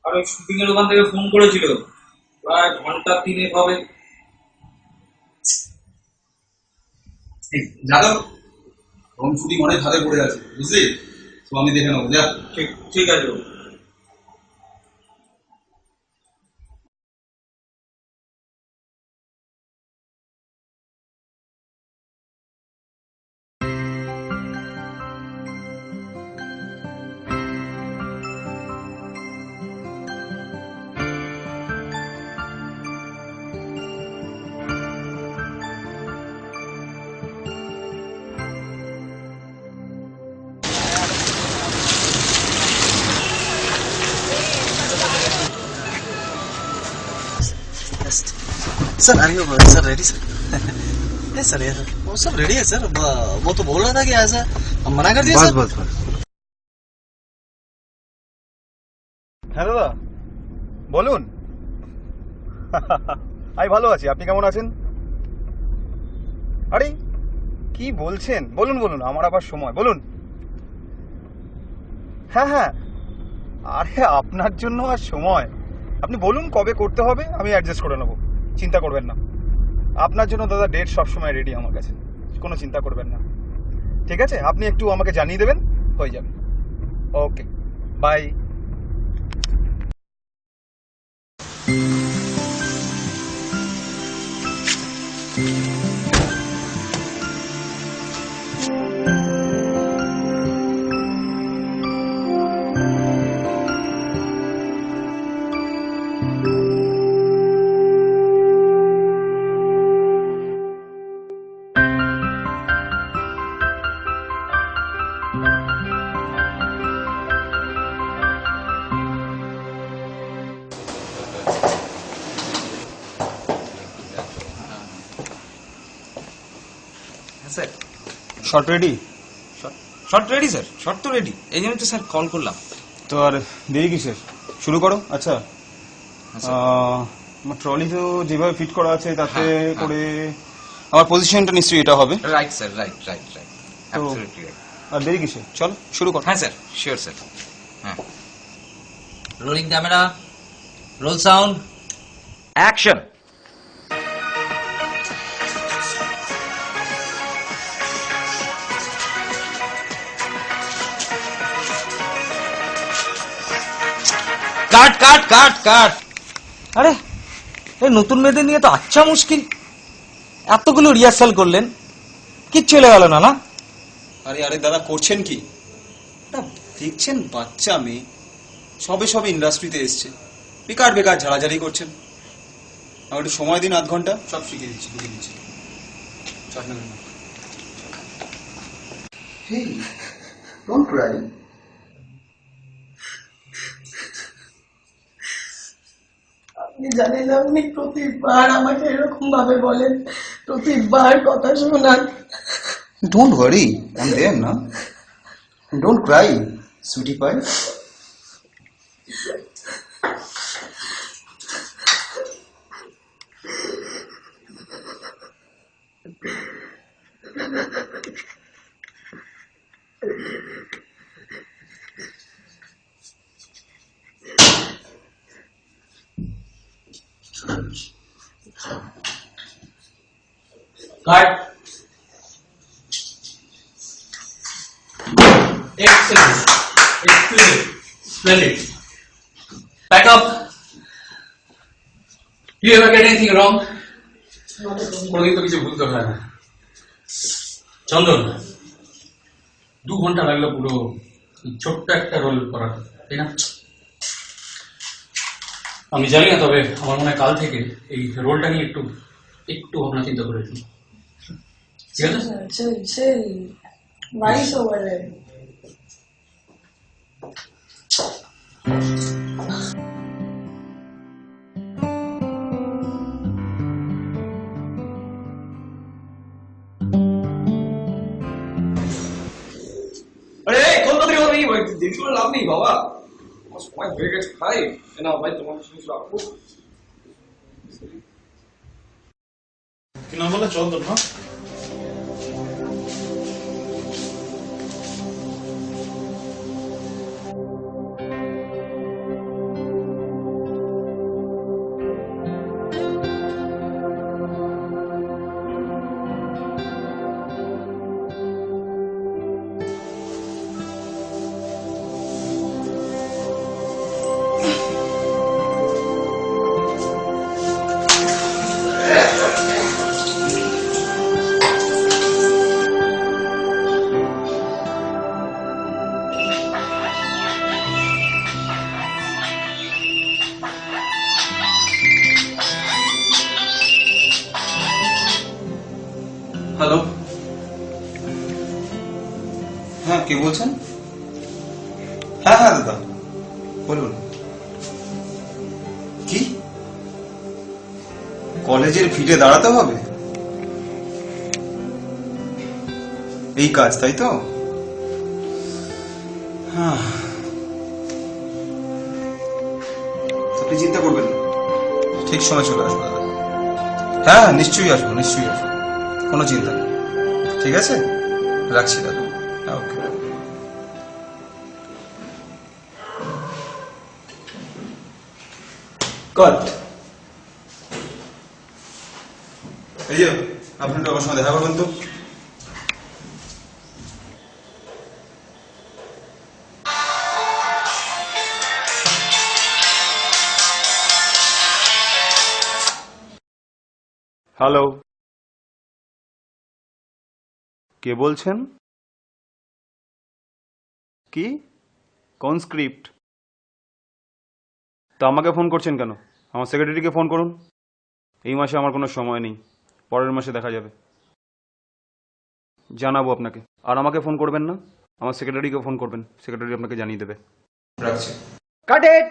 আর ওই শুটিং এর ওখান থেকে ফোন করেছিল, প্রায় ঘন্টা 3 হবে। যাদব, হোম শুটিং অনেক হাতে পড়ে আছে, বুঝলি? তো আমি দেখে নেবো, যা। ঠিক ঠিক আছে। Sir are you sir ready sir? Yes sir yes sir वो सब रेडी है सर। वो तो बोल रहा था कि ऐसा हम मना कर दिया सर। बस बस হ্যাঁ দাদা বলুন। আমি ভালো আছি, আপনি কেমন আছেন? আরে কি বলছেন, বলুন বলুন, আমার আবার সময়, বলুন। হ্যাঁ হ্যাঁ, আরে আপনার জন্য আর সময়, আপনি বলুন কবে করতে হবে, আমি অ্যাডজাস্ট করে নেবো, চিন্তা করবেন না। আপনার জন্য দাদা ডেট সবসময় রেডি আমার কাছে, কোনো চিন্তা করবেন না। ঠিক আছে, আপনি একটু আমাকে জানিয়ে দেবেন, হয়ে যাবে। Okay, bye. Sir shot ready? Shot ready sir, shot তো রেডি, এই জন্য তো স্যার কল করলাম। তো আর দেরি কিসের, শুরু করো। আচ্ছা, আমার ট্রলি তো যেভাবে ফিট করা আছে তাতে করে আমার পজিশনটা নিশ্চয়ই এটা হবে। Right sir, right right right, absolutely right. আর দেরি কিসের, চলো শুরু করো। হ্যাঁ স্যার, শিওর স্যার। হ্যাঁ, rolling camera, roll sound, action. Cut cut cut cut. আরে এই নতুন মেয়েদের নিয়ে তো আচ্ছা মুশকিল, এতগুলো রিহার্সাল করলেন, কিচ্ছু চলে গেল না। না আরে আরে দাদা, করছেন কি? দেখছেন বাচ্চা মেয়ে, সবে সবে ইন্ডাস্ট্রিতে এসছে, বেকার বেকার ঝাড়াঝাড়ি করছেন। আমার একটু সময় দিন, আধ ঘন্টা, সব শিখিয়ে দিচ্ছি, বুঝিয়ে দিচ্ছি। Hey, don't cry. আপনি জানেন, আপনি প্রতিবার আমাকে এরকম ভাবে বলেন, প্রতিবার কথা শোনান। Don't worry, I'm there now. Don't cry, sweetie pie. Cut. Excellent. Excellent. Splendid. Back up. You ever get anything wrong? কোনদিন তো কিছু ভুলতে হয় না। চন্দন, 2 ঘন্টা লাগলো পুরো ছোট্ট একটা রোল করার, তাই না? আমি জানি না, তবে আমার মনে হয় কাল থেকে এই রোলটা নিয়ে একটু একটু ভাবনা চিন্তা করেছি। ঠিক আছে? Chill. Why so worried? আরে কোন কথা বলবি, দেরি করে লাভ নেই বাবা, আমার সময় হয়ে গেছে। ভাই না ভাই, তোমার জিনিস রাখো। কি নাম বলে? চন্দন। হ্যাঁ, কে বলছেন? হ্যাঁ হ্যাঁ দাদা বলুন। কি কলেজের ভিড়ে দাঁড়াতে হবে? এই কাজ তাই তো? হ্যাঁ, আপনি চিন্তা করবেন না, ঠিক সময় চলে আসবো দাদা। হ্যাঁ নিশ্চয়ই আসবো, নিশ্চয়ই আসবো, কোনো চিন্তা নেই। ঠিক আছে, রাখছি দাদা। ওকে। কাট। এই যে আপনি একটু আমার সঙ্গে দেখা করবেন তো। হ্যালো, কে বলছেন? কি, কোন স্ক্রিপ্ট? তা আমাকে ফোন করছেন কেন? আমার সেক্রেটারিকে ফোন করুন। এই মাসে আমার কোনো সময় নেই, পরের মাসে দেখা যাবে। জানাবো আপনাকে। আর আমাকে ফোন করবেন না, আমার সেক্রেটারিকে ফোন করবেন, সেক্রেটারি আপনাকে জানিয়ে দেবে। রাখছি। কাট ইট।